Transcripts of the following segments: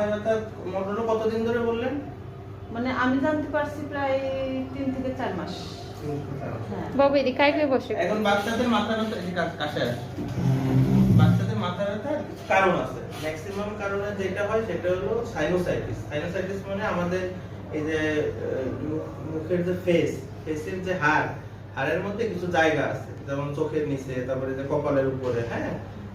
মাথা ব্যথা মোটামুটি কতদিন ধরে বললেন? মানে আমি জানতে পারছি প্রায় 3 থেকে 4 মাস। হ্যাঁ। বাবু এদিকে কাইকে বসে। এখন বাচ্চাদের মাথা ব্যথা এই কাশে আসে। বাচ্চাদের মাথা ব্যথার কারণ আছে। ম্যাক্সিমাম কারণে যেটা হয় সেটা হলো সাইনোসাইটিস। সাইনোসাইটিস মানে আমাদের এই যে মুখের যে ফেসের যে হাড়ের মধ্যে কিছু জায়গা আছে, যেমন চোখের নিচে, তারপরে যে কপালের উপরে, হ্যাঁ,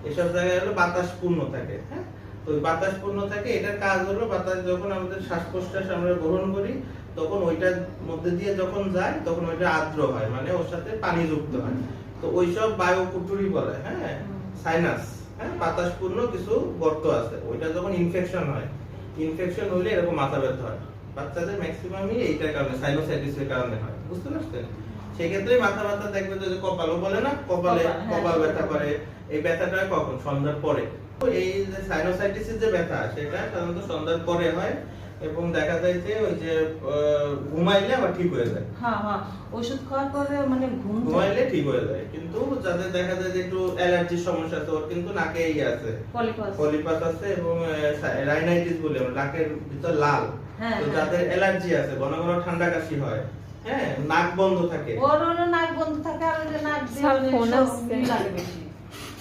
এসব জায়গায় হলো বাতাস পূর্ণ থাকে, হ্যাঁ। তো ওই বাতাস পূর্ণ থাকে, এটার কাজ হলো বাতাস যখন আমাদের শ্বাস-প্রশ্বাস আমরা গ্রহণ করি তখন ওইটার মধ্যে দিয়ে যখন যায় তখন ওইটা আর্দ্র হয়, মানে ওর সাথে পানি যুক্ত হয়। তো ওইসব বায়ুকুটুরি বলে, হ্যাঁ, সাইনাস, হ্যাঁ, বাতাস পূর্ণ কিছু গর্ত আছে, ওইটা যখন ইনফেকশন হলে এরকম মাথা ব্যথা হয়। বাচ্চাদের ম্যাক্সিমামই এইটার কারণে, সাইনোসাইটিসের কারণে হয়, বুঝতে পারছেন? সেক্ষেত্রে মাথা ব্যথা দেখবে যে কপালও বলে না, কপাল ব্যথা করে। এই ব্যথাটা কখন? সন্ধ্যার পরে। এই যে সাইনোসাইটিসের যে ব্যথা সেটা সাধারণত সন্ধ্যার পরে হয় এবং দেখা যায় যে ওই যে ঘুমাইলে আবার ঠিক হয়ে যায়। হ্যাঁ হ্যাঁ, ওষুধ খাওয়ার পরে মানে ঘুমাইলে ঠিক হয়ে যায়। কিন্তু যাদের দেখা যায় যে একটু অ্যালার্জির সমস্যা আছে, ওর কিন্তু নাকে এই আছে, পলিপাস আছে এবং রাইনাইটিস বলে নাকের ভিতর লাল। তো যাদের অ্যালার্জি আছে, ঘন ঘন ঠান্ডা কাশি হয়, হ্যাঁ, নাক বন্ধ থাকে, ওর নাক বন্ধ থাকে আর ওই যে নাক দিয়ে লাগে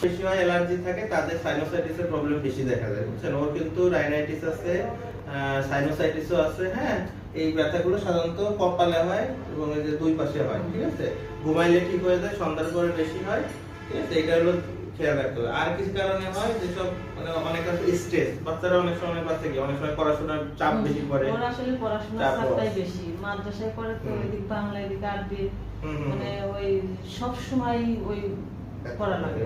বেশি হয়, অ্যালার্জি থাকে, তাদের সাইনোসাইটিসের প্রবলেম বেশি দেখা যায়, বুঝছেন? ওর কিন্তু রাইনাইটিস আছে, সাইনোসাইটিসও আছে, হ্যাঁ। এই ব্যথাগুলো সাধারণত কপালে হয় এবং এই যে দুই পাশে হয়, ঠিক আছে? ঘুমাইলে ঠিক হয়ে যায়, সন্ধ্যার পরে বেশি হয়, ঠিক আছে? এটা হলো খেয়াল রাখতে হবে। আর কিছু কারণে হয় যেসব মানে অনেক আছে স্ট্রেস, বাচ্চারা অনেক সময় অনেক সময় পড়াশোনার চাপ বেশি পড়ে। ওর আসলে পড়াশোনার চাপটাই বেশি, মাদ্রাসায় পড়ে তো এদিক বাংলা এদিক আরবি, মানে ওই সব সময় ওই পড়া লাগে।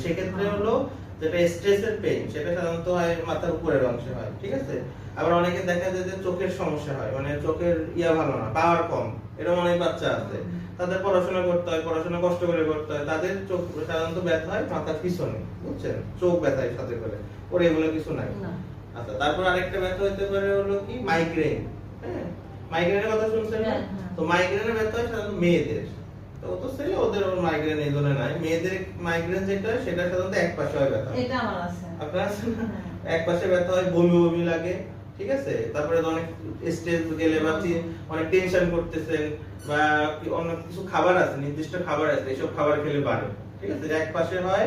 সেক্ষেত্রে হলো যেটা স্ট্রেসের পেইন সেটা সাধারণত হয় মাথার উপরের অংশে হয়, ঠিক আছে? আবার অনেকে দেখা যায় যে চোখের সমস্যা হয়, মানে চোখের ভালো না, পাওয়ার কম, এরকম অনেক বাচ্চা আছে, তাদের পড়াশোনা করতে হয়, পড়াশোনা কষ্ট করে করতে হয়, তাদের চোখ সাধারণত ব্যথা হয় মাথার পিছনে, বুঝছেন? চোখ ব্যথায় সাথে করে, ওর এগুলো কিছু নাই। আচ্ছা, তারপর আরেকটা ব্যথা হতে পারে হলো কি মাইগ্রেন, হ্যাঁ, মাইগ্রেনের কথা শুনছেন না? তো মাইগ্রেনের ব্যথা হয় সাধারণত মেয়েদের, তো তো ছেলে ওদের মাইগ্রেন এই জন্য নাই। মেয়েদের মাইগ্রেন যেটা সেটা সাধারণত এক পাশে হয় ব্যথা। এটা আমার আছে। আপনার আছে না? এক পাশে ব্যথা হয়, বমি লাগে, ঠিক আছে? তারপরে অনেক স্ট্রেস গেলে বা অনেক টেনশন করতেছেন বা অনেক কিছু খাবার আছে, নির্দিষ্ট খাবার আছে, এসব খাবার খেলে বাড়ে, ঠিক আছে? এক পাশে হয়,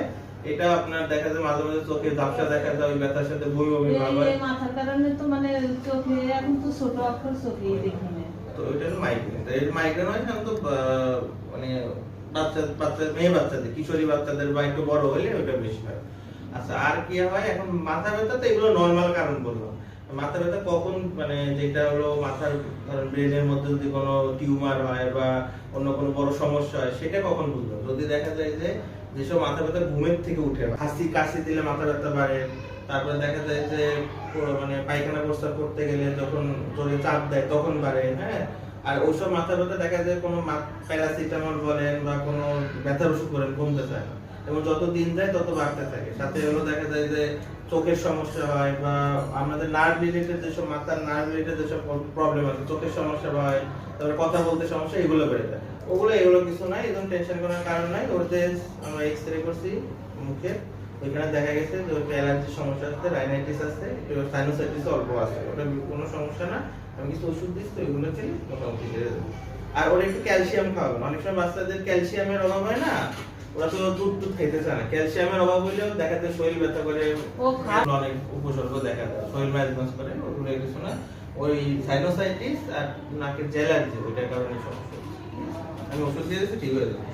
এটা আপনার দেখা যায় মাঝে মাঝে চোখে ঝাপসা দেখা যায়, ওই ব্যথার সাথে বমি ভাব হয়। এই মাথার কারণে তো মানে চোখে এখন তো ছোট অক্ষর চোখেই দেখি না। তো এটা হলো মাইগ্রেন। এই মাইগ্রেন হয় সাধারণত মানে বাচ্চা মেয়ে বাচ্চাদের, কিশোরী বাচ্চাদের বা একটু বড় হলে ওটা বেশি হয়। আচ্ছা, আর কি হয়? এখন মাথা ব্যথা তো এগুলো নরমাল কারণ বললাম। মাথা ব্যথা কখন, মানে যেটা হলো মাথার ধরেন ব্রেনের মধ্যে যদি কোনো টিউমার হয় বা অন্য কোনো বড় সমস্যা হয় সেটা কখন বুঝবো? যদি দেখা যায় যে যেসব মাথা ব্যথা ঘুমের থেকে উঠে, হাসি কাশি দিলে মাথা ব্যথা বাড়ে, তারপরে দেখা যায় যে মানে পায়খানা প্রস্রাব করতে গেলে যখন জোরে চাপ দেয় তখন বাড়ে, হ্যাঁ। আর ওইসব মাথা ব্যথা দেখা যায় কোনো প্যারাসিটামল বলেন বা কোনো ব্যথার ওষুধ বলেন কমতে চায় না, এবং যত দিন যায় তত বাড়তে থাকে। সাথে হলো দেখা যায় যে চোখের সমস্যা হয় বা আমাদের নার্ভ রিলেটেড যেসব মাথার নার্ভ রিলেটেড যেসব প্রবলেম আছে, চোখের সমস্যা হয়, তারপরে কথা বলতে সমস্যা, এগুলো বেড়ে যায়। এগুলো কিছু নাই, একদম টেনশন করার কারণ নাই। ওতে আমরা এক্সরে করছি মুখে, ওইখানে দেখা গেছে যে ওটা অ্যালার্জির সমস্যা আছে, রাইনাইটিস আছে, সাইনোসাইটিস অল্প আছে, ওটা কোনো সমস্যা না। আমি কিছু ওষুধ দিচ্ছি, ওইগুলো খেলে মোটামুটি সেরে যাবে। আর ওরা একটু ক্যালসিয়াম খাওয়াবেন। অনেক সময় বাচ্চাদের ক্যালসিয়ামের অভাব হয় না, ওরা তো দুধ খেতে চায় না। ক্যালসিয়ামের অভাব হলেও দেখা যায় শরীর ব্যথা করে, অনেক উপসর্গ দেখা যায়, শরীর ম্যাজমেন্ট করে, ওগুলো কিছু না। ওই সাইনোসাইটিস আর নাকের যে অ্যালার্জি, ওইটার কারণে সমস্যা। আমি ওষুধ দিয়ে দিচ্ছি, ঠিক হয়ে যাবে।